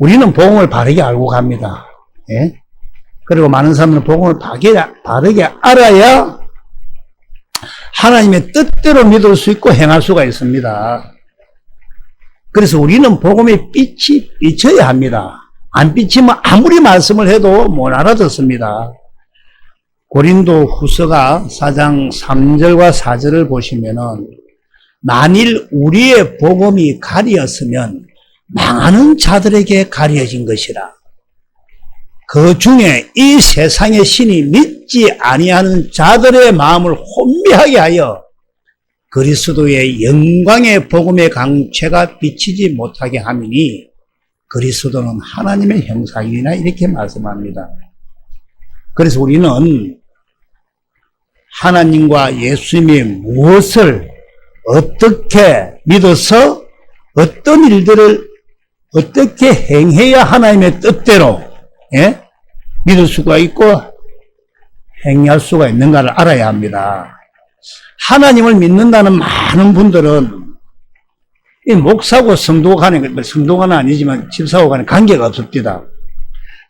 우리는 복음을 바르게 알고 갑니다. 예? 그리고 많은 사람들은 복음을 바르게 알아야 하나님의 뜻대로 믿을 수 있고 행할 수가 있습니다. 그래서 우리는 복음의 빛이 비쳐야 합니다. 안 비치면 아무리 말씀을 해도 못 알아듣습니다. 고린도 후서가 4장 3절과 4절을 보시면은 만일 우리의 복음이 가리었으면 망하는 자들에게 가려진 것이라. 그 중에 이 세상의 신이 믿지 아니하는 자들의 마음을 혼미하게 하여 그리스도의 영광의 복음의 강체가 비치지 못하게 함이니 그리스도는 하나님의 형상이나 이렇게 말씀합니다. 그래서 우리는 하나님과 예수님이 무엇을 어떻게 믿어서 어떤 일들을 어떻게 행해야 하나님의 뜻대로 믿을 수가 있고 행할 수가 있는가를 알아야 합니다. 하나님을 믿는다는 많은 분들은 이 목사고 성도가 간에, 성도가는 아니지만 집사고 간에 관계가 없습니다.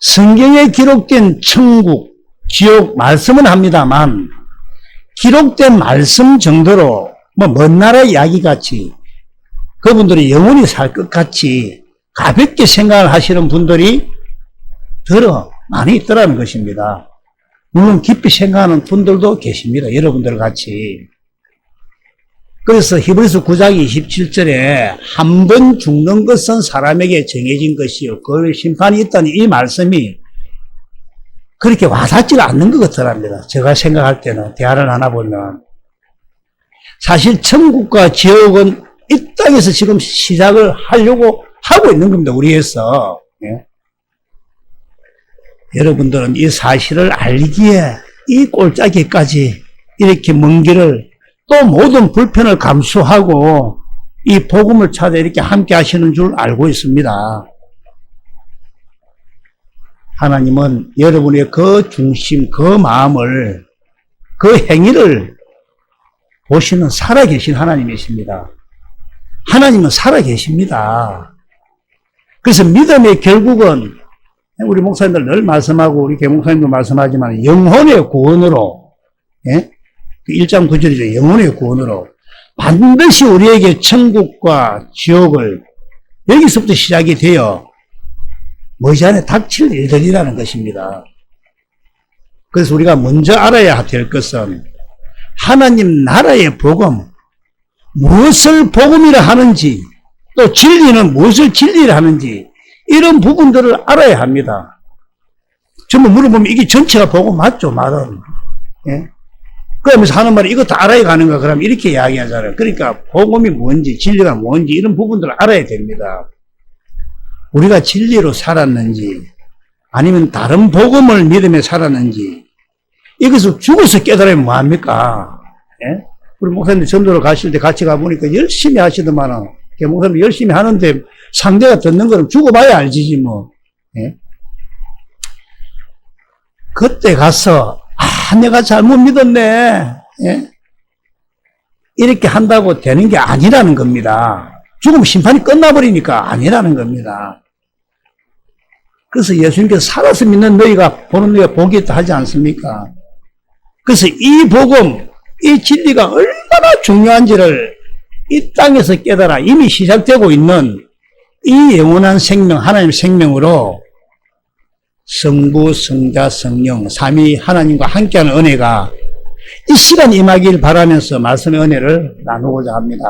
성경에 기록된 천국, 지옥 말씀은 합니다만 기록된 말씀 정도로 먼 나라 이야기 같이 그분들이 영원히 살 것 같이 가볍게 생각을 하시는 분들이 더러 많이 있더라는 것입니다. 물론 깊이 생각하는 분들도 계십니다. 여러분들 같이. 그래서 히브리서 9장 27절에 한 번 죽는 것은 사람에게 정해진 것이요 그 심판이 있다는 이 말씀이 그렇게 와닿지가 않는 것 같더랍니다. 제가 생각할 때는 대화를 나눠보면 사실 천국과 지옥은 이 땅에서 지금 시작을 하려고 하고 있는 겁니다. 우리에서. 예? 여러분들은 이 사실을 알기에 이 꼴짜기까지 이렇게 먼 길을 또 모든 불편을 감수하고 이 복음을 찾아 이렇게 함께 하시는 줄 알고 있습니다. 하나님은 여러분의 그 중심, 그 마음을, 그 행위를 보시는 살아계신 하나님이십니다. 하나님은 살아계십니다. 그래서 믿음의 결국은 우리 목사님들 늘 말씀하고 우리 개목사님도 말씀하지만 영혼의 구원으로 1장 9절이죠. 영혼의 구원으로 반드시 우리에게 천국과 지옥을 여기서부터 시작이 되어 머지않아 닥칠 일들이라는 것입니다. 그래서 우리가 먼저 알아야 될 것은 하나님 나라의 복음, 무엇을 복음이라 하는지 또 진리는 무엇을 진리라 하는지 이런 부분들을 알아야 합니다. 전부 물어보면 이게 전체가 복음 맞죠? 말은. 예? 그러면서 하는 말이 이거 다 알아야 가는가? 그러면 이렇게 이야기하잖아요. 그러니까 복음이 뭔지 진리가 뭔지 이런 부분들을 알아야 됩니다. 우리가 진리로 살았는지 아니면 다른 복음을 믿으며 살았는지 이것을 죽어서 깨달으면 뭐합니까? 예? 우리 목사님 전도를 가실 때 같이 가보니까 열심히 하시더만은 목사님 열심히 하는데 상대가 듣는 거는 죽어봐야 알지지 뭐. 예? 그때 가서 내가 잘못 믿었네. 예? 이렇게 한다고 되는 게 아니라는 겁니다. 죽으면 심판이 끝나버리니까 아니라는 겁니다. 그래서 예수님께서 살아서 믿는 너희가 보는 너희가 복이 있다 하지 않습니까? 그래서 이 복음, 이 진리가 얼마나 중요한지를 이 땅에서 깨달아 이미 시작되고 있는 이 영원한 생명, 하나님의 생명으로 성부, 성자, 성령, 삼위 하나님과 함께하는 은혜가 이 시간 임하길 바라면서 말씀의 은혜를 나누고자 합니다.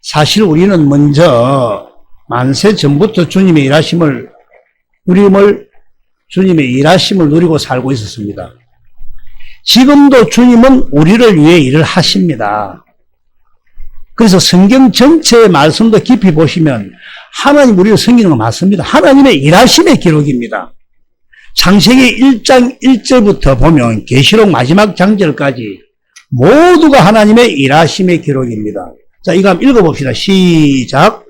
사실 우리는 먼저 만세 전부터 주님의 일하심을 누리고 살고 있었습니다. 지금도 주님은 우리를 위해 일을 하십니다. 그래서 성경 전체의 말씀도 깊이 보시면 하나님 우리를 섬기는 거 맞습니다. 하나님의 일하심의 기록입니다. 창세기 1장 1절부터 보면 계시록 마지막 장절까지 모두가 하나님의 일하심의 기록입니다. 자, 이거 한번 읽어봅시다. 시작.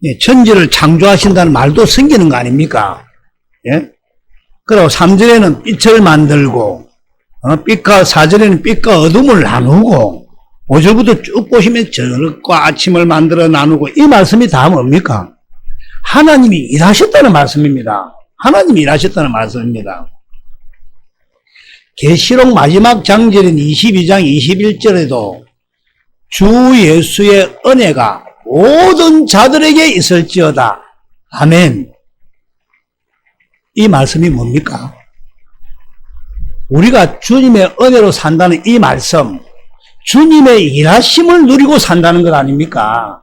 예, 천지를 창조하신다는 말도 섬기는 거 아닙니까? 예? 그리고 3절에는 빛을 만들고, 빛과 4절에는 빛과 어둠을 나누고, 5절부터 쭉 보시면 저녁과 아침을 만들어 나누고 이 말씀이 다 뭡니까? 하나님이 일하셨다는 말씀입니다. 하나님이 일하셨다는 말씀입니다. 계시록 마지막 장절인 22장 21절에도 주 예수의 은혜가 모든 자들에게 있을지어다. 아멘. 이 말씀이 뭡니까? 우리가 주님의 은혜로 산다는 이 말씀, 주님의 일하심을 누리고 산다는 것 아닙니까?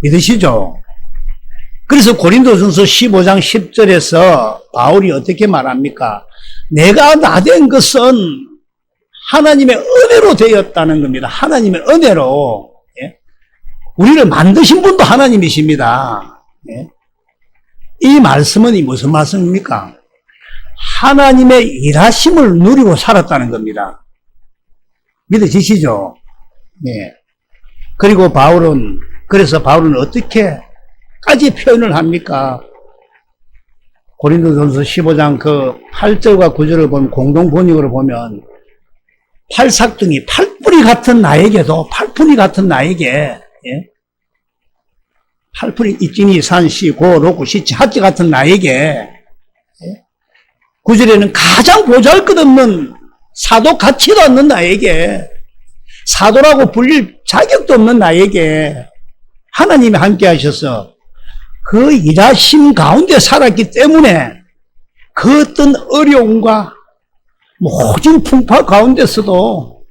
믿으시죠? 그래서 고린도전서 15장 10절에서 바울이 어떻게 말합니까? 내가 나된 것은 하나님의 은혜로 되었다는 겁니다. 하나님의 은혜로. 예? 우리를 만드신 분도 하나님이십니다. 예? 이 말씀은 무슨 말씀입니까? 하나님의 일하심을 누리고 살았다는 겁니다. 믿어지시죠? 예. 그리고 그래서 바울은 어떻게까지 표현을 합니까? 고린도전서 15장 그 8절과 9절을 보면 공동 번역으로 보면 팔삭둥이, 팔뿌리 같은 나에게도, 팔뿌리 같은 나에게, 예? 팔뿌리, 이찐이, 산시, 고, 로고, 시치, 하치 같은 나에게, 예? 9절에는 가장 보잘것없는 사도 가치도 없는 나에게, 사도라고 불릴 자격도 없는 나에게 하나님이 함께 하셔서 그 일하심 가운데 살았기 때문에 그 어떤 어려움과 모진 풍파 가운데서도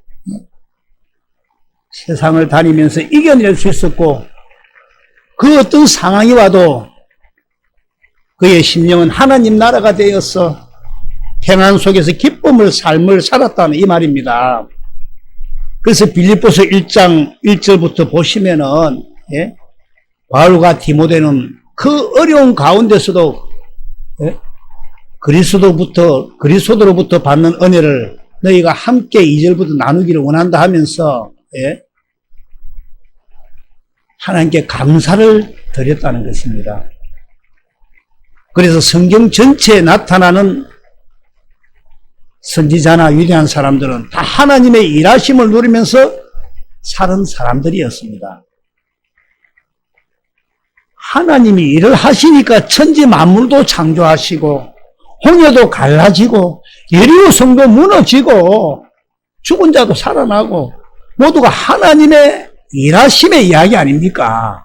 세상을 다니면서 이겨낼 수 있었고, 그 어떤 상황이 와도 그의 심령은 하나님 나라가 되어서 평안 속에서 기쁨을 삶을 살았다는 이 말입니다. 그래서 빌립보서 1장 1절부터 보시면은, 예? 바울과 디모데는 그 어려운 가운데서도, 예? 그리스도로부터 받는 은혜를 너희가 함께 2절부터 나누기를 원한다 하면서, 예? 하나님께 감사를 드렸다는 것입니다. 그래서 성경 전체에 나타나는 선지자나 위대한 사람들은 다 하나님의 일하심을 누리면서 사는 사람들이었습니다. 하나님이 일을 하시니까 천지 만물도 창조하시고 홍해도 갈라지고 예리고 성도 무너지고 죽은 자도 살아나고 모두가 하나님의 일하심의 이야기 아닙니까?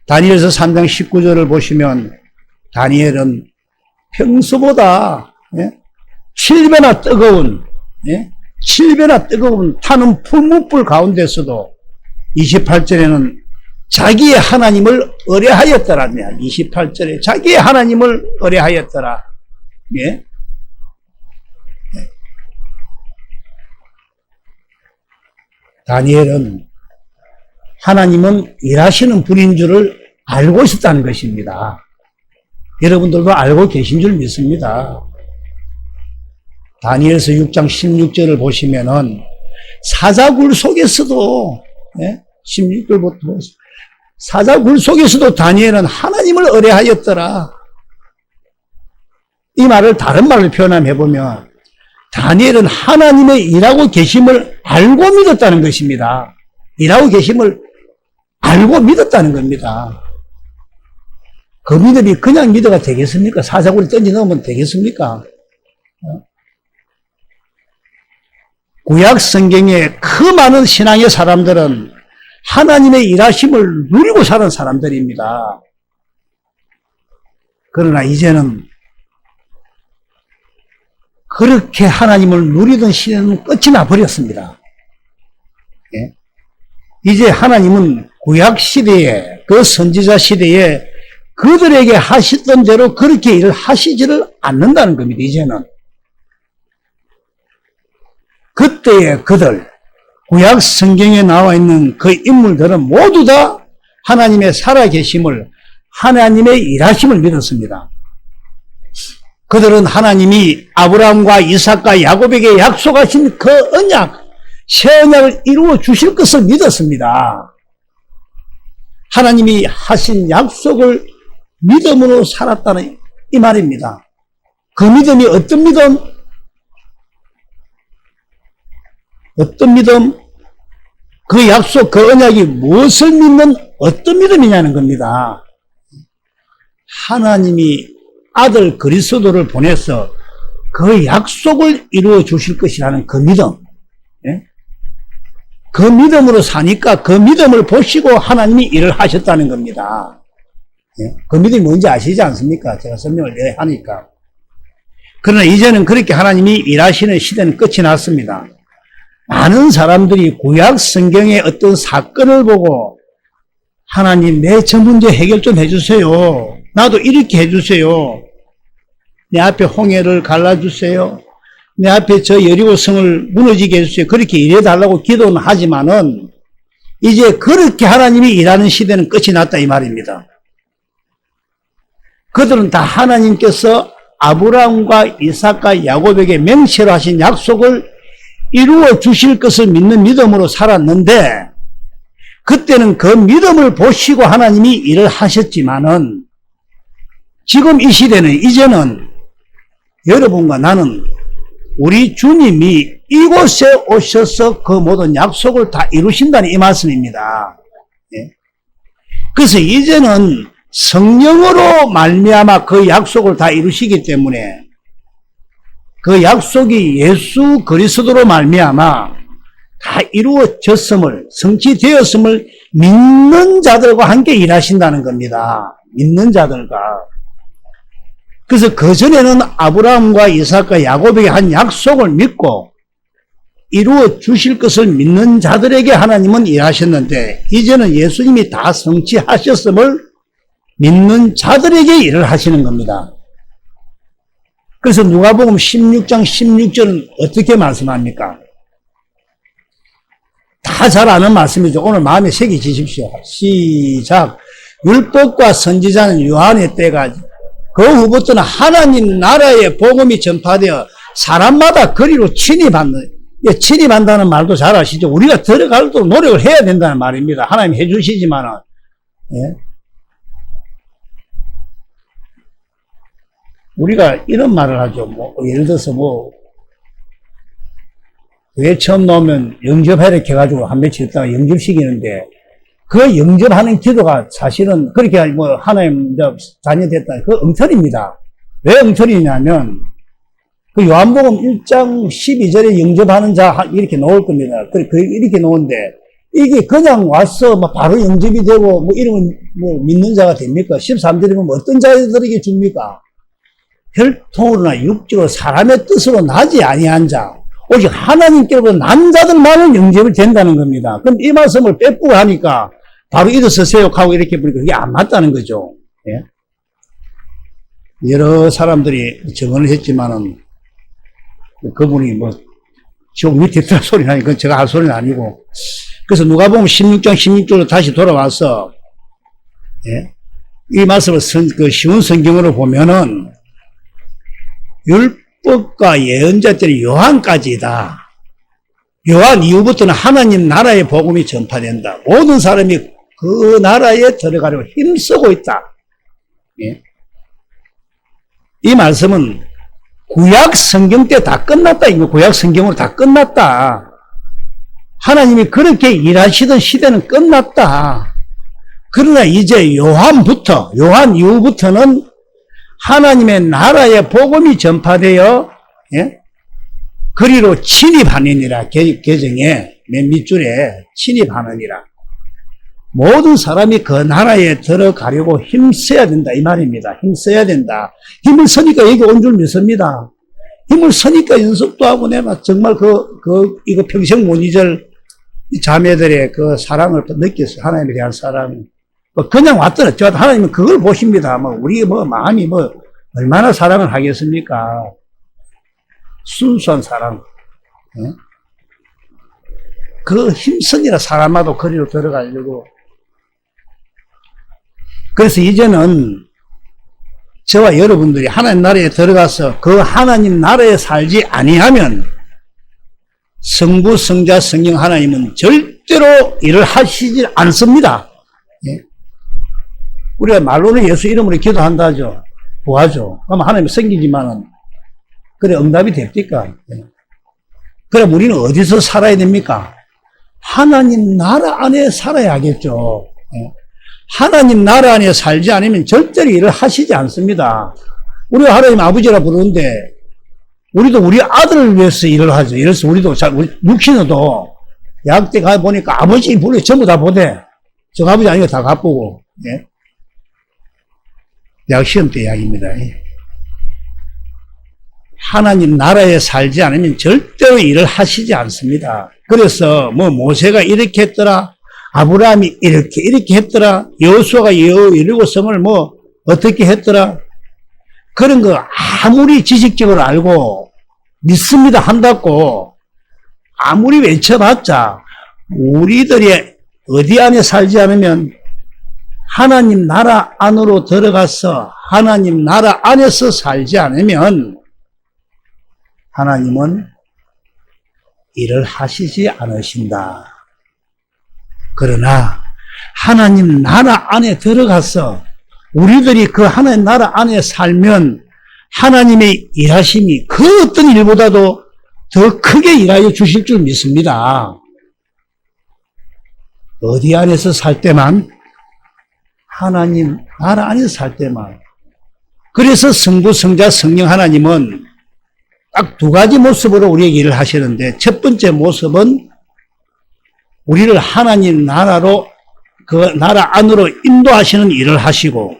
다니엘서 3장 19절을 보시면 다니엘은 평소보다 7배나 뜨거운 7배나 뜨거운 타는 풀무불 가운데서도 28절에는 자기의 하나님을 의뢰하였더라. 28절에 자기의 하나님을 의뢰하였더라. 예? 다니엘은 하나님은 일하시는 분인 줄을 알고 있었다는 것입니다. 여러분들도 알고 계신 줄 믿습니다. 다니엘서 6장 16절을 보시면은 사자굴 속에서도 16절부터 사자굴 속에서도 다니엘은 하나님을 의뢰하였더라. 이 말을 다른 말로 표현해보면 다니엘은 하나님의 일하고 계심을 알고 믿었다는 것입니다. 일하고 계심을 알고 믿었다는 겁니다. 그 믿음이 그냥 믿어가 되겠습니까? 사자굴에 던져 넣으면 되겠습니까? 구약 성경의 그 많은 신앙의 사람들은 하나님의 일하심을 누리고 사는 사람들입니다. 그러나 이제는 그렇게 하나님을 누리던 시대는 끝이 나버렸습니다. 예? 이제 하나님은 구약 시대에, 그 선지자 시대에 그들에게 하시던 대로 그렇게 일을 하시지를 않는다는 겁니다, 이제는. 그때의 그들, 구약 성경에 나와 있는 그 인물들은 모두 다 하나님의 살아계심을, 하나님의 일하심을 믿었습니다. 그들은 하나님이 아브라함과 이삭과 야곱에게 약속하신 그 언약, 새 언약을 이루어 주실 것을 믿었습니다. 하나님이 하신 약속을 믿음으로 살았다는 이 말입니다. 그 믿음이 어떤 믿음? 어떤 믿음? 그 약속, 그 언약이 무엇을 믿는 어떤 믿음이냐는 겁니다. 하나님이 아들 그리스도를 보내서 그 약속을 이루어 주실 것이라는 그 믿음. 예? 그 믿음으로 사니까 그 믿음을 보시고 하나님이 일을 하셨다는 겁니다. 예? 그 믿음이 뭔지 아시지 않습니까? 제가 설명을 하니까. 그러나 이제는 그렇게 하나님이 일하시는 시대는 끝이 났습니다. 많은 사람들이 구약 성경의 어떤 사건을 보고 하나님 내 저 문제 해결 좀 해주세요. 나도 이렇게 해주세요. 내 앞에 홍해를 갈라주세요. 내 앞에 저 여리고성을 무너지게 해주세요. 그렇게 일해달라고 기도는 하지만은 이제 그렇게 하나님이 일하는 시대는 끝이 났다 이 말입니다. 그들은 다 하나님께서 아브라함과 이삭과 야곱에게 맹세로 하신 약속을 이루어 주실 것을 믿는 믿음으로 살았는데 그때는 그 믿음을 보시고 하나님이 일을 하셨지만은 지금 이 시대는 이제는 여러분과 나는 우리 주님이 이곳에 오셔서 그 모든 약속을 다 이루신다는 이 말씀입니다. 예? 그래서 이제는 성령으로 말미암아 그 약속을 다 이루시기 때문에 그 약속이 예수 그리스도로 말미암아 다 이루어졌음을, 성취되었음을 믿는 자들과 함께 일하신다는 겁니다. 믿는 자들과. 그래서 그전에는 아브라함과 이삭과 야곱에게 한 약속을 믿고 이루어 주실 것을 믿는 자들에게 하나님은 일하셨는데 이제는 예수님이 다 성취하셨음을 믿는 자들에게 일을 하시는 겁니다. 그래서 누가복음 16장 16절은 어떻게 말씀합니까? 다 잘 아는 말씀이죠. 오늘 마음에 새기시십시오. 시작. 율법과 선지자는 요한의 때가 그 후부터는 하나님 나라의 복음이 전파되어 사람마다 거리로 침입한다는 말도 잘 아시죠? 우리가 들어가도록 노력을 해야 된다는 말입니다. 하나님 해주시지만은. 예? 우리가 이런 말을 하죠. 예를 들어서 왜 처음 나오면 영접하라 이렇게 해가지고 한 며칠 있다가 영접시키는데 그 영접하는 기도가 사실은 그렇게 하나님 자녀 됐다. 그 엉터리입니다. 왜 엉터리냐면 그 요한복음 1장 12절에 영접하는 자 이렇게 나올 겁니다. 이렇게 나오는데 이게 그냥 와서 바로 영접이 되고 이러면 믿는 자가 됩니까? 13절이면 어떤 자들에게 줍니까? 혈통으로나 육지로 사람의 뜻으로 나지 아니한 자 오직 하나님께로부터 난 자들만은 영접이 된다는 겁니다. 그럼 이 말씀을 빼쁘고 하니까 바로 일어서세요 하고 이렇게 보니까 그게 안 맞다는 거죠. 예? 여러 사람들이 증언을 했지만은 그분이 지옥 밑에 들어 소리 나니까 그건 제가 할 소리는 아니고 그래서 누가복음 16장 16절로 다시 돌아와서 예? 이 말씀을 그 쉬운 성경으로 보면은 율법과 예언자 때는 요한까지다. 요한 이후부터는 하나님 나라의 복음이 전파된다. 모든 사람이 그 나라에 들어가려고 힘쓰고 있다. 예? 이 말씀은 구약 성경 때 다 끝났다. 이거 구약 성경으로 다 끝났다. 하나님이 그렇게 일하시던 시대는 끝났다. 그러나 이제 요한 이후부터는 하나님의 나라의 복음이 전파되어 예? 그리로 침입하느니라. 계정에 맨 밑줄에 침입하느니라. 모든 사람이 그 나라에 들어가려고 힘써야 된다 이 말입니다. 힘써야 된다. 힘을 쓰니까 여기 온 줄 믿습니다. 힘을 쓰니까 연습도 하고 내가 정말 이거 평생 못 잊을 자매들의 그 사랑을 느꼈어요. 하나님에 대한 사랑. 그냥 왔더라. 하나님은 그걸 보십니다. 우리 마음이 얼마나 사랑을 하겠습니까? 순수한 사랑. 예? 그 힘쓰니라 사람마다 거리로 들어가려고. 그래서 이제는 저와 여러분들이 하나님 나라에 들어가서 그 하나님 나라에 살지 아니하면 성부, 성자, 성령 하나님은 절대로 일을 하시지 않습니다. 예? 우리가 말로는 예수 이름으로 기도한다 하죠. 구하죠. 그럼 하나님이 생기지만은, 그래, 응답이 됩니까? 예. 그럼 우리는 어디서 살아야 됩니까? 하나님 나라 안에 살아야겠죠. 하나님 나라 안에 살지 않으면 절대로 일을 하시지 않습니다. 우리가 하나님 아버지라 부르는데 우리도 우리 아들을 위해서 일을 하죠. 이래서 우리 육신어도 약대 가 보니까 아버지 불러 전부 다 보대. 저 아버지 아니고 다 가쁘고. 약 시험 때 이야기입니다. 하나님 나라에 살지 않으면 절대로 일을 하시지 않습니다. 그래서 모세가 이렇게 했더라, 아브라함이 이렇게 했더라, 여호수아가 이러고 성을 어떻게 했더라, 그런 거 아무리 지식적으로 알고 믿습니다 한다고 아무리 외쳐봤자 우리들이 어디 안에 살지 않으면, 하나님 나라 안으로 들어가서 하나님 나라 안에서 살지 않으면 하나님은 일을 하시지 않으신다. 그러나 하나님 나라 안에 들어가서 우리들이 그 하나님 나라 안에 살면 하나님의 일하심이 그 어떤 일보다도 더 크게 일하여 주실 줄 믿습니다. 어디 안에서 살 때만? 하나님 나라 안에서 살 때만. 그래서 성부, 성자, 성령 하나님은 딱 두 가지 모습으로 우리에게 일을 하시는데, 첫 번째 모습은 우리를 하나님 나라로, 그 나라 안으로 인도하시는 일을 하시고,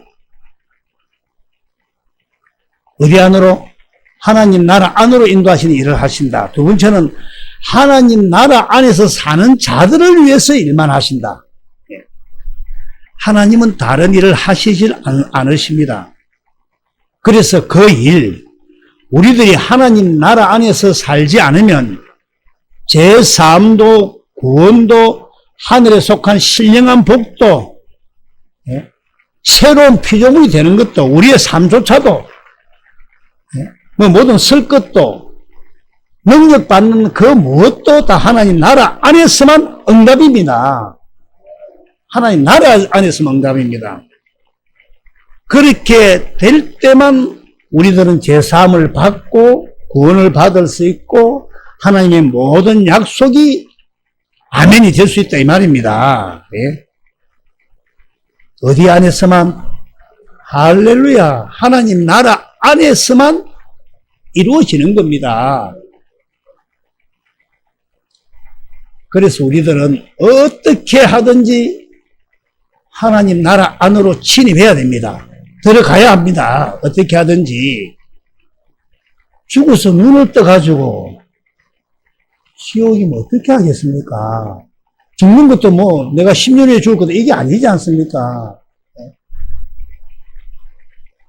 어디 안으로? 하나님 나라 안으로 인도하시는 일을 하신다. 두 번째는 하나님 나라 안에서 사는 자들을 위해서 일만 하신다. 하나님은 다른 일을 하시질 않으십니다. 그래서 그 일, 우리들이 하나님 나라 안에서 살지 않으면 제3도, 구원도, 하늘에 속한 신령한 복도, 새로운 피조물이 되는 것도, 우리의 삶조차도, 모든 쓸 것도, 능력받는 그 무엇도 다 하나님 나라 안에서만 응답입니다. 하나님 나라 안에서만 응답입니다. 그렇게 될 때만 우리들은 제사함을 받고 구원을 받을 수 있고 하나님의 모든 약속이 아멘이 될 수 있다 이 말입니다. 어디 안에서만? 할렐루야. 하나님 나라 안에서만 이루어지는 겁니다. 그래서 우리들은 어떻게 하든지 하나님 나라 안으로 침입해야 됩니다. 들어가야 합니다. 어떻게 하든지. 죽어서 눈을 떠가지고 지옥이면 어떻게 하겠습니까? 죽는 것도 내가 10년 후에 죽을 것도 이게 아니지 않습니까?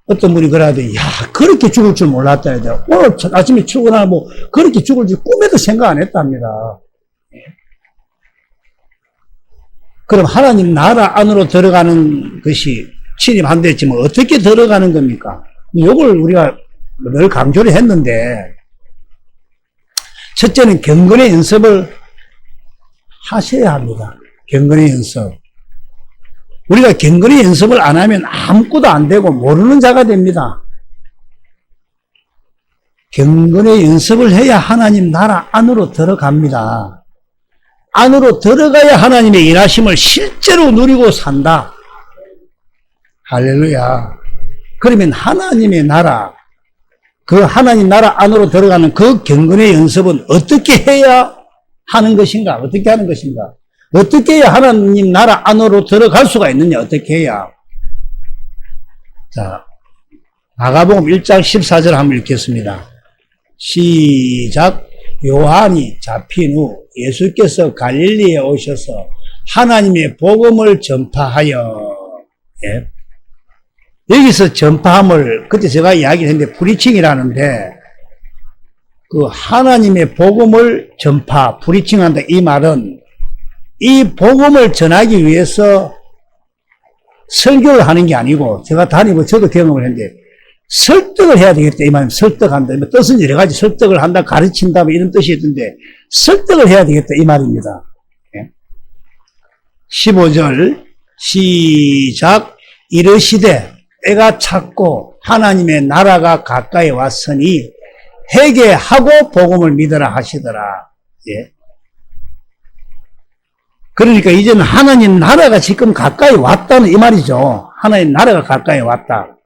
어떤 분이 그러더니, 야, 그렇게 죽을 줄 몰랐다. 오늘 아침에 출근하고 그렇게 죽을 줄 꿈에도 생각 안 했답니다. 그럼 하나님 나라 안으로 들어가는 것이 침입한다 했지만 어떻게 들어가는 겁니까? 이걸 우리가 늘 강조를 했는데, 첫째는 경건의 연습을 하셔야 합니다. 경건의 연습. 우리가 경건의 연습을 안 하면 아무것도 안 되고 모르는 자가 됩니다. 경건의 연습을 해야 하나님 나라 안으로 들어갑니다. 안으로 들어가야 하나님의 일하심을 실제로 누리고 산다. 할렐루야. 그러면 하나님의 나라, 그 하나님 나라 안으로 들어가는 그 경건의 연습은 어떻게 해야 하는 것인가? 어떻게 하는 것인가? 어떻게 해야 하나님 나라 안으로 들어갈 수가 있느냐? 어떻게 해야? 자, 마가복음 1장 14절 한번 읽겠습니다. 시작. 요한이 잡힌 후 예수께서 갈릴리에 오셔서 하나님의 복음을 전파하여, 여기서 전파함을 그때 제가 이야기를 했는데 프리칭이라는데, 그 하나님의 복음을 전파, 프리칭한다 이 말은 이 복음을 전하기 위해서 설교를 하는 게 아니고, 제가 다니고 저도 경험을 했는데 설득을 해야 되겠다 이 말은, 설득한다. 뜻은 여러 가지, 설득을 한다, 가르친다 이런 뜻이 있던데 설득을 해야 되겠다 이 말입니다. 15절 시작. 이르시되 때가 찼고 하나님의 나라가 가까이 왔으니 회개하고 복음을 믿으라 하시더라. 그러니까 이제는 하나님 나라가 지금 가까이 왔다는 이 말이죠. 하나님 나라가 가까이 왔다.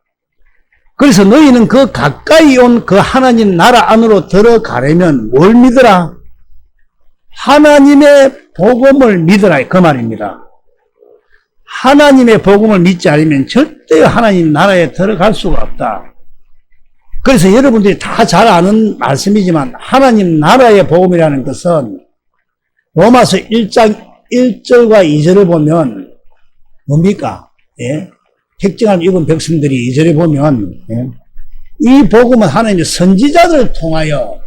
그래서 너희는 그 가까이 온 그 하나님 나라 안으로 들어가려면 뭘 믿어라? 하나님의 복음을 믿어라. 그 말입니다. 하나님의 복음을 믿지 않으면 절대 하나님 나라에 들어갈 수가 없다. 그래서 여러분들이 다 잘 아는 말씀이지만 하나님 나라의 복음이라는 것은 로마서 1장 1절과 2절을 보면 뭡니까? 예? 택정함 입은 백성들이 2절에 보면 예? 이 복음은 하나님의 선지자들을 통하여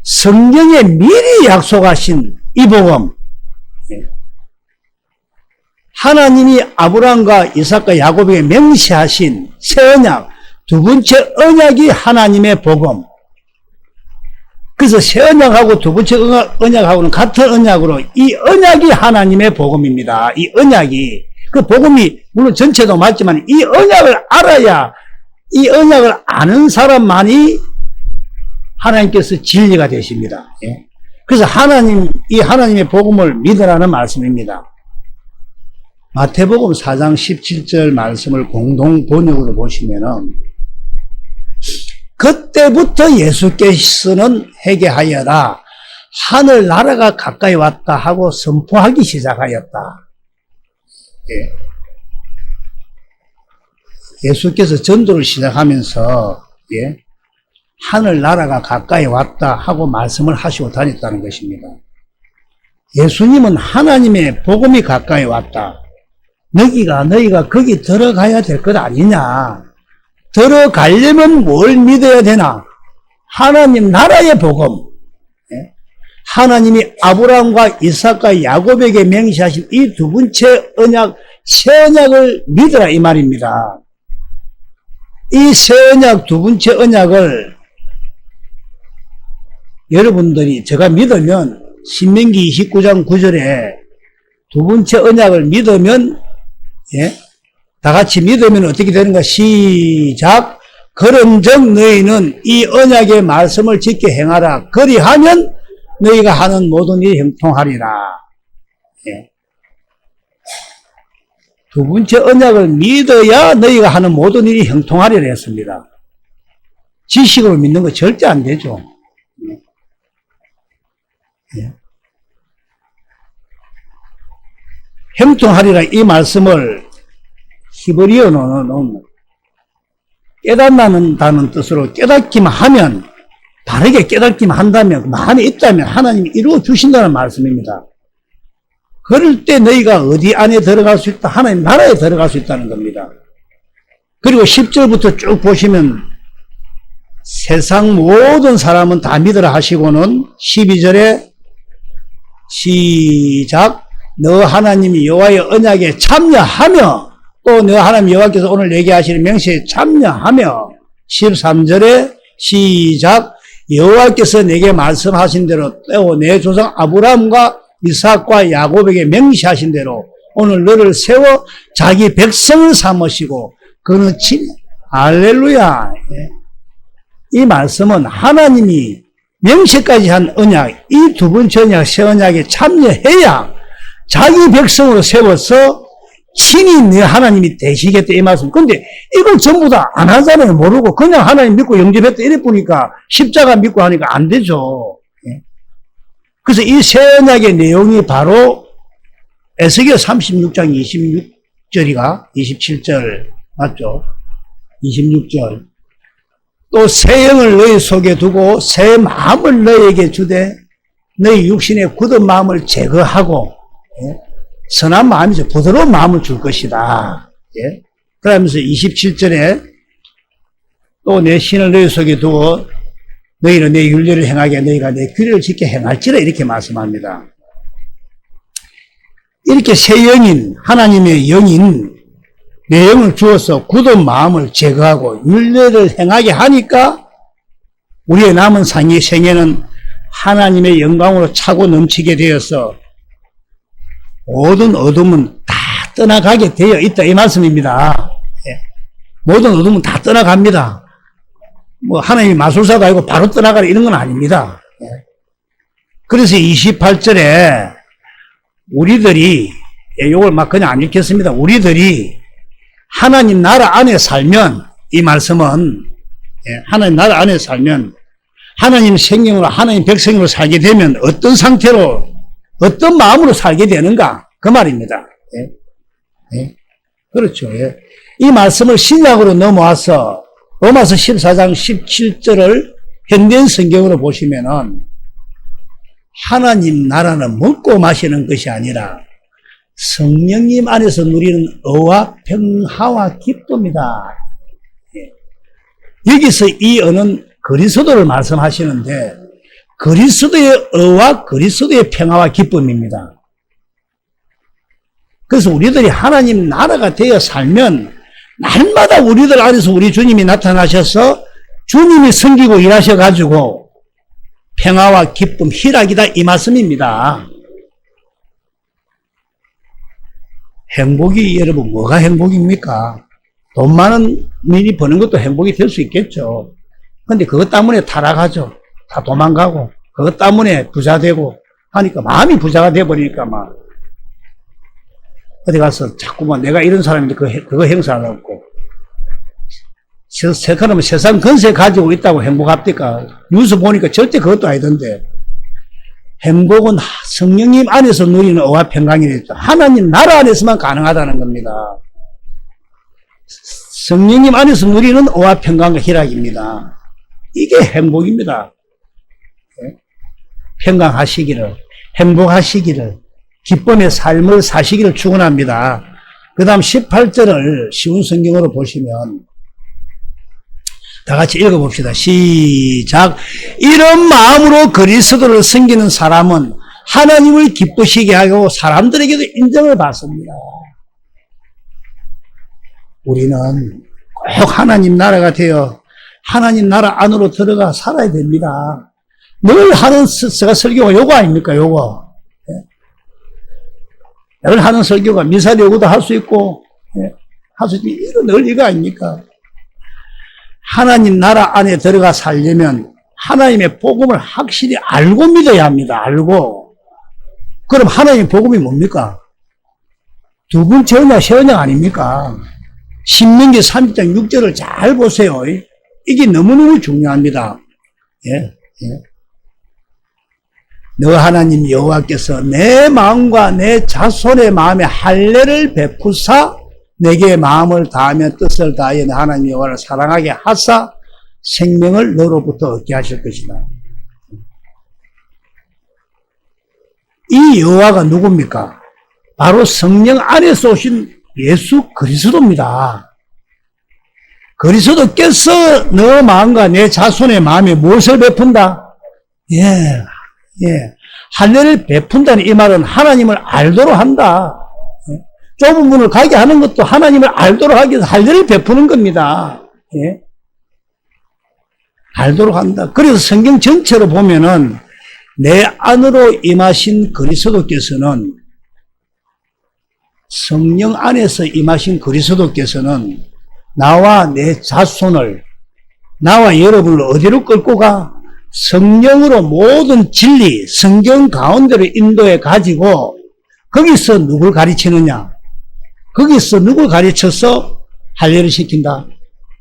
성경에 미리 약속하신 이 복음, 예? 하나님이 아브라함과 이삭과 야곱에게 맹세하신 새 언약, 두 번째 언약이 하나님의 복음. 그래서 새 언약하고 두 번째 언약하고는 같은 언약으로 이 언약이 하나님의 복음입니다. 이 언약이, 그 복음이 물론 전체도 맞지만 이 언약을 알아야, 이 언약을 아는 사람만이 하나님께서 진리가 되십니다. 예? 그래서 이 하나님의 복음을 믿으라는 말씀입니다. 마태복음 4장 17절 말씀을 공동 번역으로 보시면은 그때부터 예수께서는 회개하여라, 하늘 나라가 가까이 왔다 하고 선포하기 시작하였다. 예. 예수께서 전도를 시작하면서 예, 하늘 나라가 가까이 왔다 하고 말씀을 하시고 다녔다는 것입니다. 예수님은 하나님의 복음이 가까이 왔다. 너희가 거기 들어가야 될 것 아니냐. 들어가려면 뭘 믿어야 되나? 하나님 나라의 복음. 예? 하나님이 아브라함과 이삭과 야곱에게 맹세하신 이 두 번째 언약, 새 언약을 믿으라 이 말입니다. 이 새 언약, 두 번째 언약을 여러분들이 제가 믿으면 신명기 29장 9절에 두 번째 언약을 믿으면 예? 다 같이 믿으면 어떻게 되는가? 시작. 그런즉 너희는 이 언약의 말씀을 지켜 행하라. 그리하면 너희가 하는 모든 일이 형통하리라. 예. 두 번째 언약을 믿어야 너희가 하는 모든 일이 형통하리라 했습니다. 지식으로 믿는 거 절대 안 되죠. 예. 형통하리라 이 말씀을 히브리어로는 깨닫는다는 뜻으로 깨닫기만 하면, 바르게 깨닫기만 한다면, 마음에 있다면 하나님이 이루어 주신다는 말씀입니다. 그럴 때 너희가 어디 안에 들어갈 수 있다? 하나님 나라에 들어갈 수 있다는 겁니다. 그리고 10절부터 쭉 보시면 세상 모든 사람은 다 믿으라 하시고는 12절에 시작. 너 하나님이 여호와의 언약에 참여하며, 또 너 하나님 여호와께서 오늘 얘기하시는 명세에 참여하며, 13절에 시작. 여호와께서 내게 말씀하신 대로 또 내 조상 아브라함과 이삭과 야곱에게 맹세하신 대로 오늘 너를 세워 자기 백성을 삼으시고 그는 할렐루야. 이 말씀은 하나님이 명세까지 한 언약, 이 두 번째 언약, 새 언약에 참여해야 자기 백성으로 세워서 친히 내 하나님이 되시겠다 이 말씀. 근데 이걸 전부 다 안 하잖아요. 모르고 그냥 하나님 믿고 영접했다 이래 보니까 십자가 믿고 하니까 안 되죠. 그래서 이 새 언약의 내용이 바로 에스겔 36장 26절이가 27절 맞죠? 26절. 또 새 영을 너희 속에 두고 새 마음을 너희에게 주되 너희 육신의 굳은 마음을 제거하고 선한 마음이죠. 부드러운 마음을 줄 것이다. 예? 그러면서 27절에 또 내 신을 너희 속에 두고 너희는 내 윤례를 행하게 너희가 내 규례를 지켜 행할지라 이렇게 말씀합니다. 이렇게 새 영인 하나님의 영인 내 영을 주어서 굳은 마음을 제거하고 윤례를 행하게 하니까 우리의 남은 생애는 하나님의 영광으로 차고 넘치게 되어서 모든 어둠은 다 떠나가게 되어 있다 이 말씀입니다. 예. 모든 어둠은 다 떠나갑니다. 뭐 하나님이 마술사도 아니고 바로 떠나가라 이런 건 아닙니다. 예. 그래서 28절에 우리들이, 요걸 막 그냥 안 읽겠습니다. 우리들이 하나님 나라 안에 살면, 이 말씀은, 하나님 나라 안에 살면, 하나님 생명으로, 하나님 백성으로 살게 되면 어떤 상태로, 어떤 마음으로 살게 되는가? 그 말입니다. 그렇죠. 이 말씀을 신약으로 넘어와서 로마서 14장 17절을 현대인 성경으로 보시면은 하나님 나라는 먹고 마시는 것이 아니라 성령님 안에서 누리는 의와 평화와 기쁨이다. 여기서 이 의는 그리스도를 말씀하시는데 그리스도의 의와 그리스도의 평화와 기쁨입니다. 그래서 우리들이 하나님 나라가 되어 살면 날마다 우리들 안에서 우리 주님이 나타나셔서 주님이 섬기고 일하셔가지고 평화와 기쁨, 희락이다 이 말씀입니다. 행복이 여러분 뭐가 행복입니까? 돈 많은 민이 버는 것도 행복이 될 수 있겠죠. 근데 그것 때문에 타락하죠. 다 도망가고 그것 때문에 부자 되고 하니까 마음이 부자가 돼버리니까 막 어디 가서 자꾸만 내가 이런 사람인데 그거 행사하고 생각하면 세상 건세 가지고 있다고 행복합니까? 뉴스 보니까 절대 그것도 아니던데 행복은 성령님 안에서 누리는 의와 평강이랬죠. 하나님 나라 안에서만 가능하다는 겁니다. 성령님 안에서 누리는 의와 평강과 희락입니다. 이게 행복입니다. 평강하시기를, 행복하시기를, 기쁨의 삶을 사시기를 축원합니다. 그 다음 18절을 쉬운 성경으로 보시면 다 같이 읽어봅시다. 시작. 이런 마음으로 그리스도를 섬기는 사람은 하나님을 기쁘시게 하고 사람들에게도 인정을 받습니다. 우리는 꼭 하나님 나라가 되어 하나님 나라 안으로 들어가 살아야 됩니다. 늘 하는 설교가 요거 아닙니까? 요거. 늘 하는 설교가 미사 요구도 할 수 있고 할 수 있고 이런 늘 이거 아닙니까? 하나님 나라 안에 들어가 살려면 하나님의 복음을 확실히 알고 믿어야 합니다. 알고. 그럼 하나님의 복음이 뭡니까? 두 번째 언약, 새 언약 아닙니까? 신명기 30장 6절을 잘 보세요. 이게 너무너무 중요합니다. 너 하나님 여호와께서 내 마음과 내 자손의 마음에 할례를 베푸사 내게 마음을 다하며 뜻을 다하여 내 하나님 여호와를 사랑하게 하사 생명을 너로부터 얻게 하실 것이다. 이 여호와가 누굽니까? 바로 성령 안에서 오신 예수 그리스도입니다. 그리스도께서 너 마음과 내 자손의 마음에 무엇을 베푼다? 할례를 베푼다는 이 말은 하나님을 알도록 한다. 좁은 문을 가게 하는 것도 하나님을 알도록 하기 위해서 할례를 베푸는 겁니다. 알도록 한다. 그래서 성경 전체로 보면은 내 안으로 임하신 그리스도께서는 성령 안에서 임하신 그리스도께서는 나와 내 자손을 나와 여러분을 어디로 끌고 가? 성령으로 모든 진리, 성경 가운데로 인도해 가지고 거기서 누굴 가르치느냐? 거기서 누굴 가르쳐서 할례를 시킨다?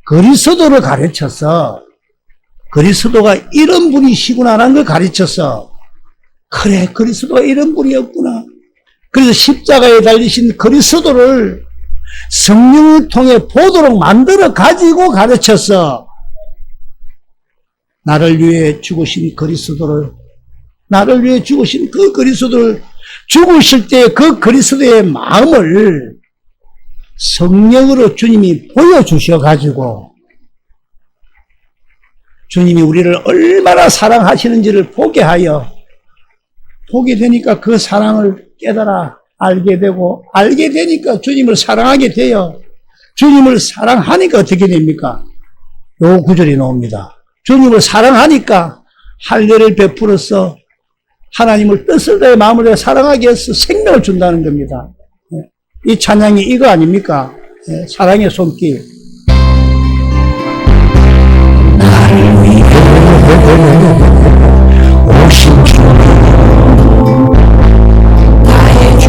그리스도를 가르쳐서 그리스도가 이런 분이시구나라는 걸 가르쳐서 그래 그리스도가 이런 분이었구나. 그래서 십자가에 달리신 그리스도를 성령을 통해 보도록 만들어 가지고 가르쳐서 나를 위해 죽으신 그리스도를 나를 위해 죽으신 그 그리스도를 죽으실 때 그 그리스도의 마음을 성령으로 주님이 보여주셔가지고 주님이 우리를 얼마나 사랑하시는지를 보게 하여 보게 되니까 그 사랑을 깨달아 알게 되고 알게 되니까 주님을 사랑하게 되어 주님을 사랑하니까 어떻게 됩니까? 요 구절이 나옵니다. 주님을 사랑하니까 할례를 베풀어서 하나님을 뜻을 다해 마음을 다해 사랑하게 해서 생명을 준다는 겁니다. 이 찬양이 이거 아닙니까? 사랑의 손길. 나를 위해 오신 주님 나의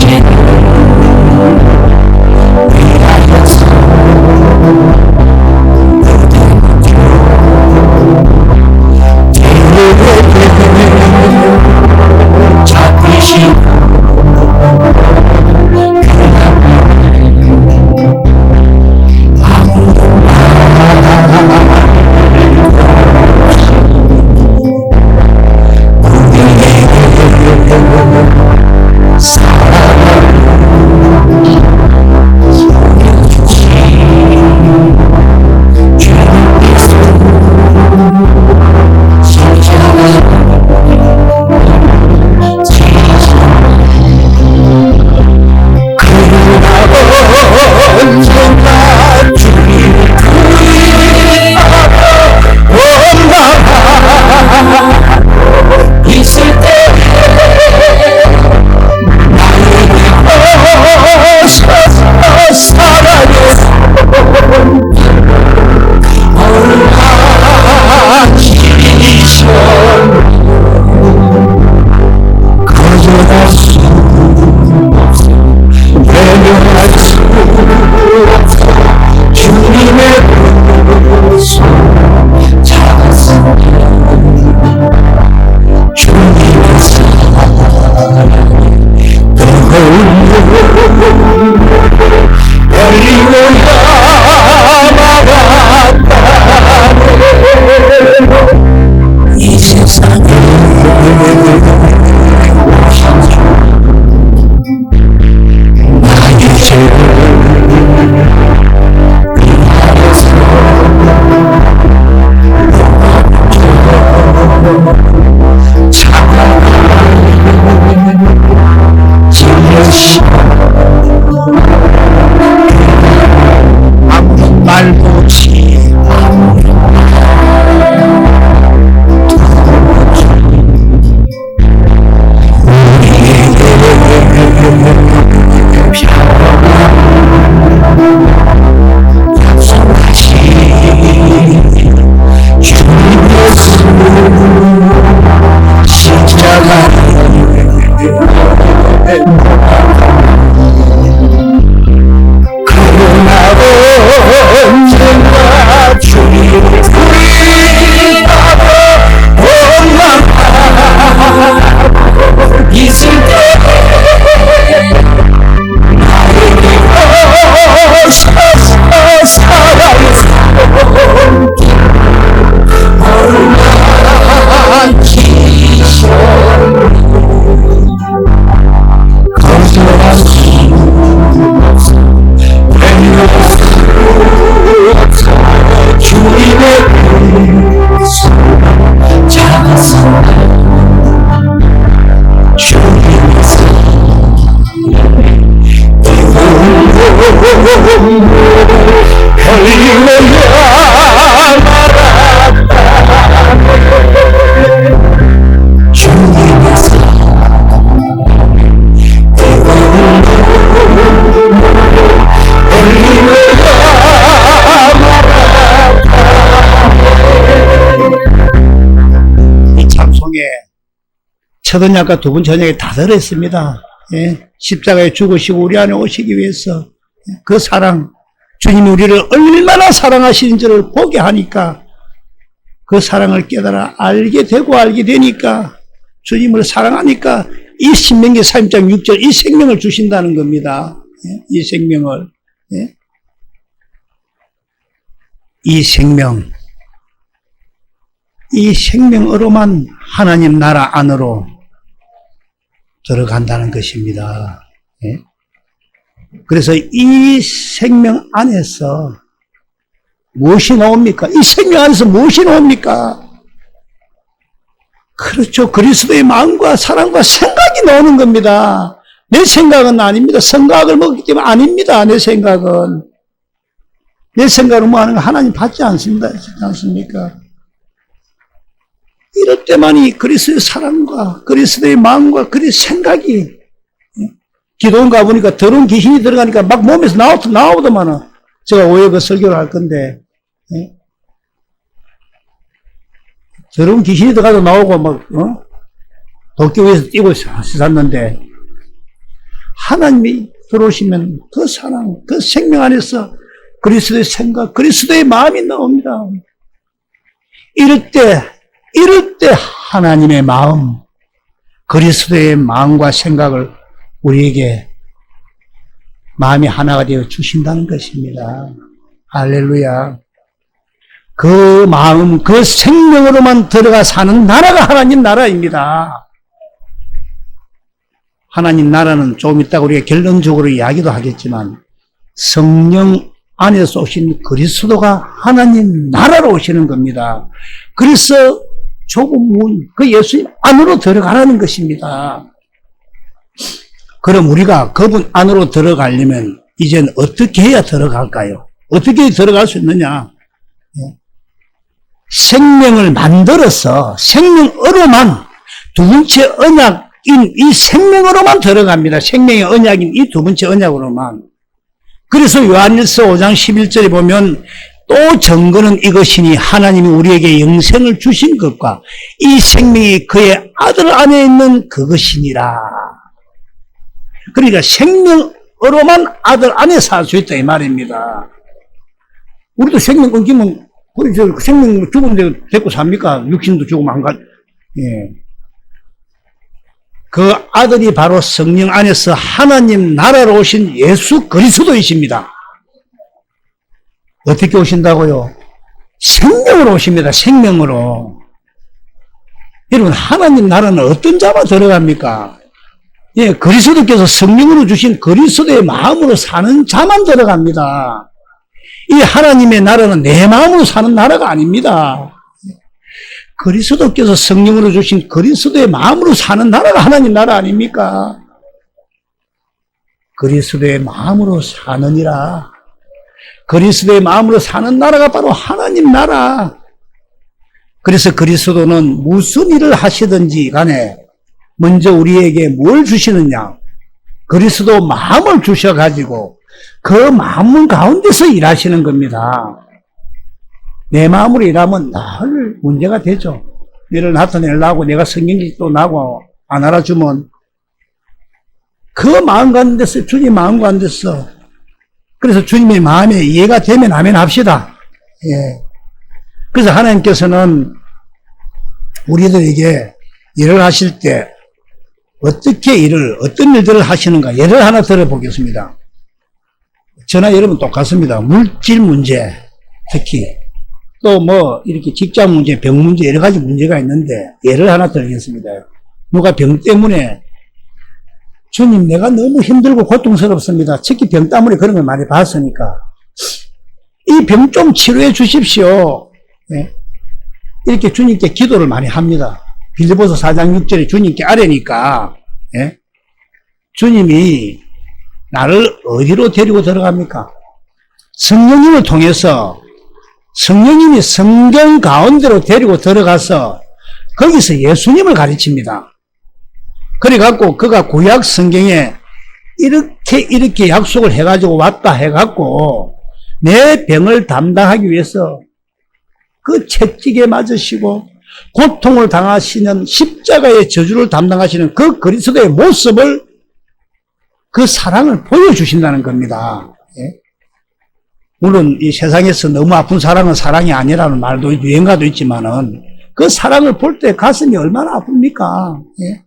이 찬송에 첫 언약과 두 번째 언약이 다 들어있습니다. 예? 십자가에 죽으시고 우리 안에 오시기 위해서 그 사랑, 주님이 우리를 얼마나 사랑하시는지를 보게 하니까 그 사랑을 깨달아 알게 되고 알게 되니까 주님을 사랑하니까 이 신명기 3장 6절 이 생명을 주신다는 겁니다. 예? 이 생명을. 예? 이 생명으로만 하나님 나라 안으로 들어간다는 것입니다. 예? 그래서 이 생명 안에서 무엇이 나옵니까? 이 생명 안에서 무엇이 나옵니까? 그렇죠. 그리스도의 마음과 사랑과 생각이 나오는 겁니다. 내 생각은 아닙니다. 성각을 먹기 때문에 아닙니다. 내 생각은. 내 생각으로 뭐 하는 거 하나님 받지 않습니다. 그렇지 않습니까? 이럴 때만이 그리스도의 사랑과 그리스도의 마음과 그리스도의 생각이 기도원 가보니까 더러운 귀신이 들어가니까 막 몸에서 나오더만은 제가 오해 그 설교를 할 건데 더러운 귀신이 들어가도 나오고 막 도끼 위에서 뛰고 있었는데 하나님이 들어오시면 그 사랑, 그 생명 안에서 그리스도의 생각, 그리스도의 마음이 나옵니다. 이럴 때 하나님의 마음, 그리스도의 마음과 생각을 우리에게 마음이 하나가 되어 주신다는 것입니다. 할렐루야. 그 마음, 그 생명으로만 들어가 사는 나라가 하나님 나라입니다. 하나님 나라는 조금 이따가 우리가 결론적으로 이야기도 하겠지만 성령 안에서 오신 그리스도가 하나님 나라로 오시는 겁니다. 그래서 좁은 문, 그 예수님 안으로 들어가라는 것입니다. 그럼 우리가 그분 안으로 들어가려면 이젠 어떻게 해야 들어갈까요? 어떻게 들어갈 수 있느냐? 생명을 만들어서 생명으로만 두 번째 언약인 이 생명으로만 들어갑니다. 생명의 언약인 이 두 번째 언약으로만. 그래서 요한일서 5장 11절에 보면 또 증거는 이것이니 하나님이 우리에게 영생을 주신 것과 이 생명이 그의 아들 안에 있는 그것이니라. 그러니까 생명으로만 아들 안에 살 수 있다 이 말입니다. 우리도 생명 끊기면 우리 저 생명 죽은데 데리고 삽니까? 육신도 죽으면 안 가. 예. 그 아들이 바로 성령 안에서 하나님 나라로 오신 예수 그리스도이십니다. 어떻게 오신다고요? 생명으로 오십니다. 생명으로. 여러분, 하나님 나라는 어떤 자가 들어갑니까? 예, 그리스도께서 성령으로 주신 그리스도의 마음으로 사는 자만 들어갑니다. 이 하나님의 나라는 내 마음으로 사는 나라가 아닙니다. 그리스도께서 성령으로 주신 그리스도의 마음으로 사는 나라가 하나님 나라 아닙니까? 그리스도의 마음으로 사느니라. 그리스도의 마음으로 사는 나라가 바로 하나님 나라. 그래서 그리스도는 무슨 일을 하시든지 간에 먼저 우리에게 뭘 주시느냐? 그리스도 마음을 주셔가지고 그 마음 가운데서 일하시는 겁니다. 내 마음으로 일하면 늘 문제가 되죠. 너를 나타내려고 내가 성경직도 나고 안 알아주면 그 마음 가운데서 주님 마음 가운데서 그래서 주님의 마음에 이해가 되면 아멘 합시다. 예. 그래서 하나님께서는 우리들에게 일을 하실 때 어떻게 어떤 일들을 하시는가 예를 하나 들어보겠습니다. 저나 여러분 똑같습니다. 물질 문제, 특히 또 뭐 이렇게 직장 문제, 병 문제 여러 가지 문제가 있는데 예를 하나 들겠습니다. 누가 병 때문에 주님 내가 너무 힘들고 고통스럽습니다. 특히 병 때문에 그런 걸 많이 봤으니까 이 병 좀 치료해 주십시오. 네. 이렇게 주님께 기도를 많이 합니다. 빌립보서 4장 6절에 주님께 아뢰니까 예? 주님이 나를 어디로 데리고 들어갑니까? 성령님을 통해서 성령님이 성경 가운데로 데리고 들어가서 거기서 예수님을 가르칩니다. 그래갖고 그가 구약 성경에 이렇게 약속을 해가지고 왔다 해갖고 내 병을 담당하기 위해서 그 채찍에 맞으시고 고통을 당하시는 십자가의 저주를 담당하시는 그 그리스도의 모습을 그 사랑을 보여주신다는 겁니다. 예? 물론 이 세상에서 너무 아픈 사랑은 사랑이 아니라는 말도 유행가도 있지만은 그 사랑을 볼 때 가슴이 얼마나 아픕니까? 예?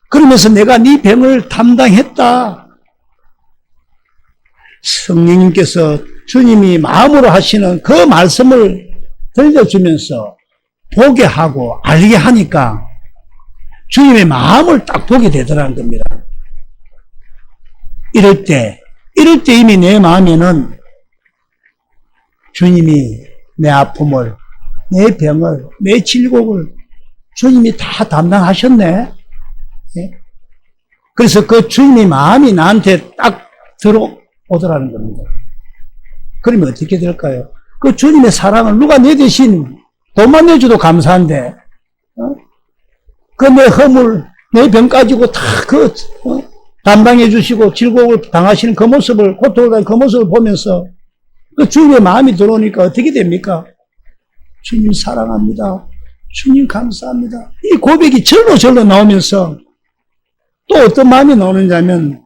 그러면서 내가 네 병을 담당했다. 성령님께서 주님이 마음으로 하시는 그 말씀을 들려주면서 보게 하고 알게 하니까 주님의 마음을 딱 보게 되더라는 겁니다. 이럴 때 이미 내 마음에는 주님이 내 아픔을, 내 병을, 내 질곡을 주님이 다 담당하셨네. 예? 그래서 그 주님의 마음이 나한테 딱 들어오더라는 겁니다. 그러면 어떻게 될까요? 그 주님의 사랑을 누가 내 대신 돈만 내줘도 감사한데, 그 내 허물, 내 병 가지고 다 담당해 주시고 질곡을 당하시는 그 모습을, 고통을 당하는 그 모습을 보면서 그 주님의 마음이 들어오니까 어떻게 됩니까? 주님 사랑합니다. 주님 감사합니다. 이 고백이 절로 나오면서 또 어떤 마음이 나오는지 하면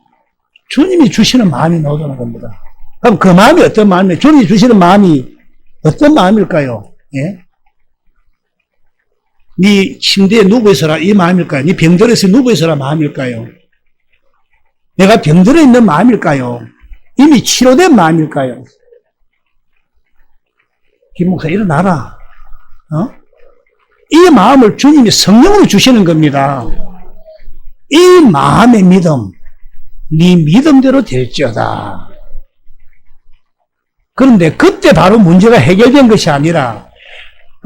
주님이 주시는 마음이 나오는 겁니다. 그럼 그 마음이 어떤 마음이에요? 주님이 주시는 마음이 어떤 마음일까요? 예? 네 침대에 누워있어라 이 마음일까요? 네 병들어서 누워있어라 마음일까요? 내가 병들어 있는 마음일까요? 이미 치료된 마음일까요? 김 목사 일어나라. 이 마음을 주님이 성령으로 주시는 겁니다. 이 마음의 믿음, 네 믿음대로 될지어다. 그런데 그때 바로 문제가 해결된 것이 아니라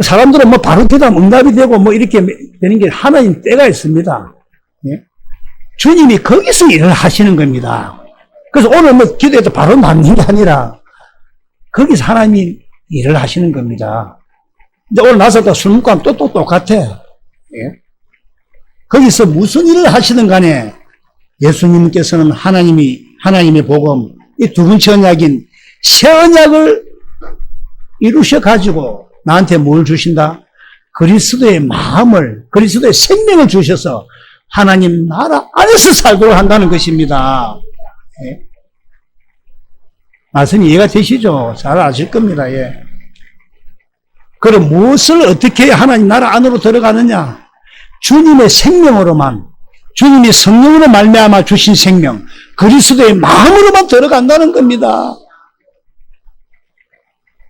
사람들은 뭐 바로 기도하면 응답이 되고 뭐 이렇게 되는 게 하나님 때가 있습니다. 예? 주님이 거기서 일을 하시는 겁니다. 그래서 오늘 뭐 기도해도 바로 맞는 게 아니라 거기서 하나님이 일을 하시는 겁니다. 근데 오늘 나서도 술 먹고 하면 또 똑같아. 예? 거기서 무슨 일을 하시든 간에 예수님께서는 하나님의 복음, 이 두 번째 언약인 새 언약을 이루셔가지고 나한테 뭘 주신다? 그리스도의 마음을, 그리스도의 생명을 주셔서 하나님 나라 안에서 살도록 한다는 것입니다. 예? 말씀이 이해가 되시죠? 잘 아실 겁니다. 예. 그럼 무엇을 어떻게 하나님 나라 안으로 들어가느냐? 주님의 생명으로만, 주님이 성령으로 말미암아 주신 생명, 그리스도의 마음으로만 들어간다는 겁니다.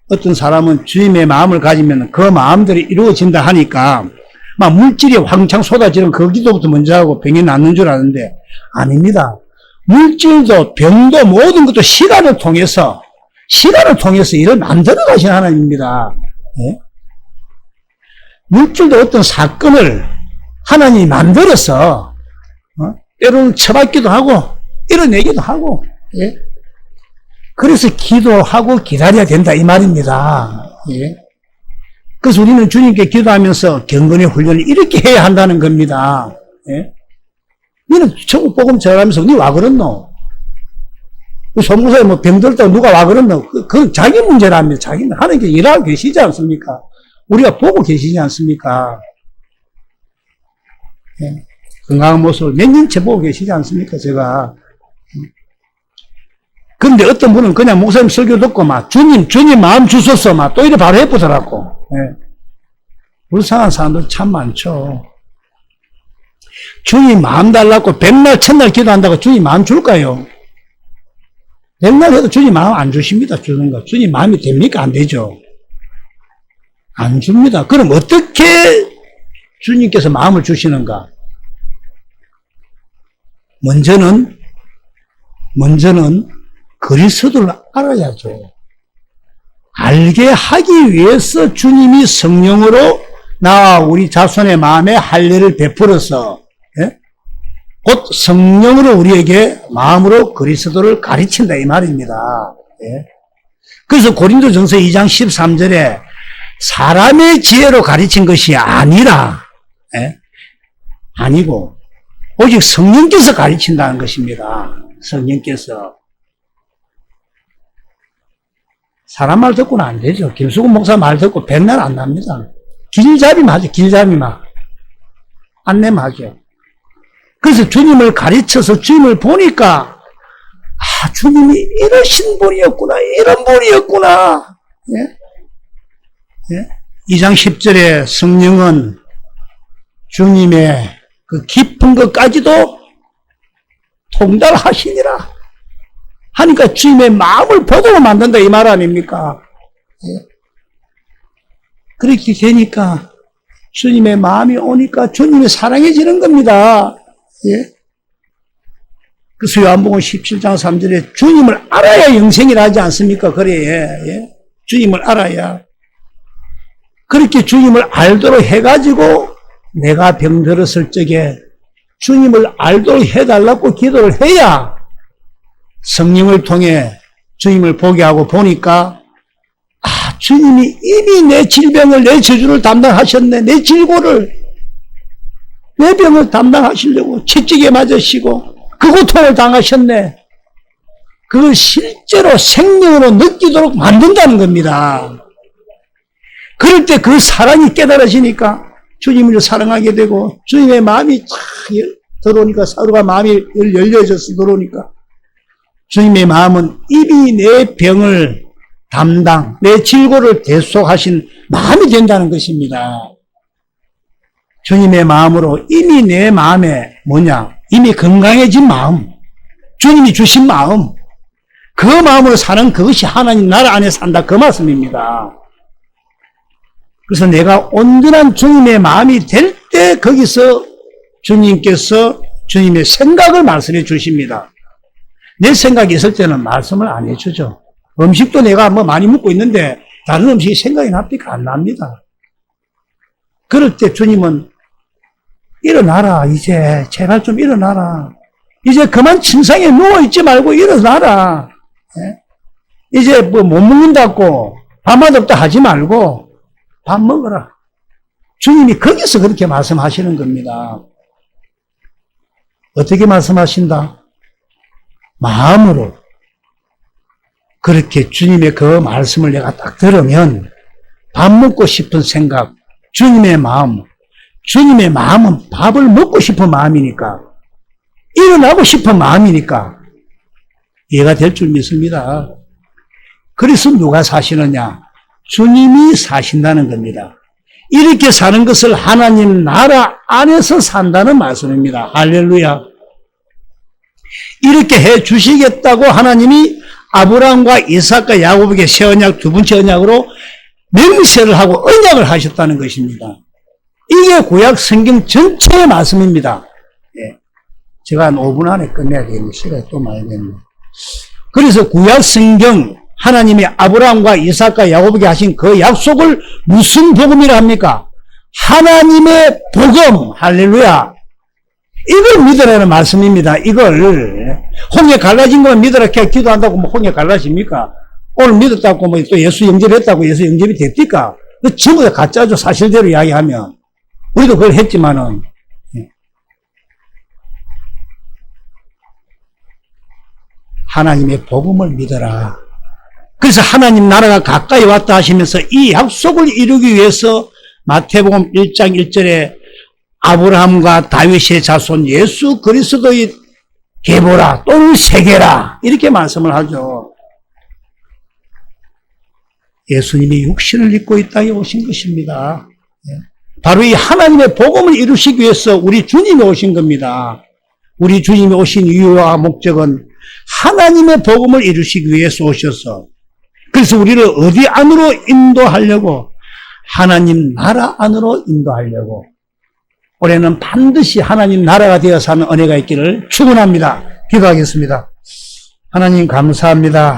어떤 사람은 주님의 마음을 가지면 그 마음들이 이루어진다 하니까 막 물질이 왕창 쏟아지는 거기서부터 먼저 하고 병이 낫는 줄 아는데 아닙니다. 물질도 병도 모든 것도 시간을 통해서 일을 만들어 가신 하나님입니다. 예? 물질도 어떤 사건을 하나님이 만들어서 때로는 처받기도 하고 이뤄내기도 하고 예? 그래서 기도하고 기다려야 된다 이 말입니다. 예? 그래서 우리는 주님께 기도하면서 경건의 훈련을 이렇게 해야 한다는 겁니다. 예? 너는 천국 복음 전하면서 니 와 그랬노? 소문사에 뭐 병들다고 누가 와 그랬노? 그건 자기 문제랍니다. 자기는 하나님께 일하고 계시지 않습니까? 우리가 보고 계시지 않습니까? 예? 건강한 모습을 몇 년째 보고 계시지 않습니까? 제가. 그런데 어떤 분은 그냥 목사님 설교 듣고 막 주님 마음 주소서 막 또 이래 바로 해보더라고. 예. 불쌍한 사람들 참 많죠. 주님 마음 달라고 백날 천날 기도한다고 주님 마음 줄까요? 백날 해도 주님 마음 안 주십니다. 주는 거. 주님 마음이 됩니까? 안 되죠. 안 줍니다. 그럼 어떻게 주님께서 마음을 주시는가? 먼저는 그리스도를 알아야죠. 알게 하기 위해서 주님이 성령으로 나와 우리 자손의 마음에 할례를 베풀어서 예? 곧 성령으로 우리에게 마음으로 그리스도를 가르친다 이 말입니다. 예? 그래서 고린도전서 2장 13절에 사람의 지혜로 가르친 것이 아니라, 예? 아니고 오직 성령께서 가르친다는 것입니다. 성령께서. 사람 말 듣고는 안 되죠. 김수근 목사 말 듣고 백날 안 납니다. 길잡이 하죠. 길잡이 막. 안내만 하죠. 그래서 주님을 가르쳐서 주님을 보니까 아, 주님이 이러신 분이었구나. 이런 분이었구나. 예? 예? 2장 10절에 성령은 주님의 그 깊은 것까지도 통달하시니라 하니까 주님의 마음을 보도록 만든다 이 말 아닙니까? 예? 그렇게 되니까 주님의 마음이 오니까 주님이 사랑해지는 겁니다. 예? 그래서 요한복음 17장 3절에 주님을 알아야 영생이라 하지 않습니까? 그래, 예? 주님을 알아야. 그렇게 주님을 알도록 해가지고 내가 병들었을 적에 주님을 알도록 해달라고 기도를 해야 성령을 통해 주님을 보게 하고 보니까 아, 주님이 이미 내 질병을, 내 저주를 담당하셨네. 내 질고를, 내 병을 담당하시려고 채찍에 맞으시고 그 고통을 당하셨네. 그걸 실제로 생명으로 느끼도록 만든다는 겁니다. 그럴 때 그 사랑이 깨달아지니까 주님을 사랑하게 되고 주님의 마음이 쫙 들어오니까 서로가 마음이 열려져서 들어오니까 주님의 마음은 이미 내 병을 담당, 내 질고를 대속하신 마음이 된다는 것입니다. 주님의 마음으로 이미 내 마음에 뭐냐? 이미 건강해진 마음, 주님이 주신 마음, 그 마음으로 사는 그것이 하나님 나라 안에 산다 그 말씀입니다. 그래서 내가 온전한 주님의 마음이 될 때 거기서 주님께서 주님의 생각을 말씀해 주십니다. 내 생각이 있을 때는 말씀을 안 해주죠. 음식도 내가 뭐 많이 먹고 있는데 다른 음식이 생각이 납니까? 안 납니다. 그럴 때 주님은 일어나라. 이제 제발 좀 일어나라. 이제 그만 침상에 누워있지 말고 일어나라. 예? 이제 뭐 못 먹는다고 밥맛 없다 하지 말고 밥 먹어라. 주님이 거기서 그렇게 말씀하시는 겁니다. 어떻게 말씀하신다? 마음으로. 그렇게 주님의 그 말씀을 내가 딱 들으면 밥 먹고 싶은 생각, 주님의 마음은 밥을 먹고 싶은 마음이니까, 일어나고 싶은 마음이니까 이해가 될 줄 믿습니다. 그래서 누가 사시느냐? 주님이 사신다는 겁니다. 이렇게 사는 것을 하나님 나라 안에서 산다는 말씀입니다. 할렐루야. 이렇게 해 주시겠다고 하나님이 아브라함과 이삭과 야곱에게 새 언약, 두 번째 언약으로 맹세를 하고 언약을 하셨다는 것입니다. 이게 구약 성경 전체의 말씀입니다. 예. 제가 한 5분 안에 끝내야 되겠네. 시간이 또 많이 됐네. 그래서 구약 성경 하나님이 아브라함과 이삭과 야곱에게 하신 그 약속을 무슨 복음이라 합니까? 하나님의 복음. 할렐루야. 이걸 믿으라는 말씀입니다. 이걸 홍해 갈라진 것만 믿으라 이렇게 기도한다고 뭐 홍해 갈라집니까? 오늘 믿었다고 뭐 또 예수 영접했다고 예수 영접이 됩니까? 그 전부 다 가짜죠. 사실대로 이야기하면. 우리도 그걸 했지만은 하나님의 복음을 믿어라. 그래서 하나님 나라가 가까이 왔다 하시면서 이 약속을 이루기 위해서 마태복음 1장 1절에 아브라함과 다윗의 자손 예수 그리스도의 계보라 또는 세계라 이렇게 말씀을 하죠. 예수님이 육신을 입고 이 땅에 오신 것입니다. 바로 이 하나님의 복음을 이루시기 위해서 우리 주님이 오신 겁니다. 우리 주님이 오신 이유와 목적은 하나님의 복음을 이루시기 위해서 오셔서 그래서 우리를 어디 안으로 인도하려고? 하나님 나라 안으로 인도하려고. 올해는 반드시 하나님 나라가 되어 사는 은혜가 있기를 축원합니다. 기도하겠습니다. 하나님 감사합니다.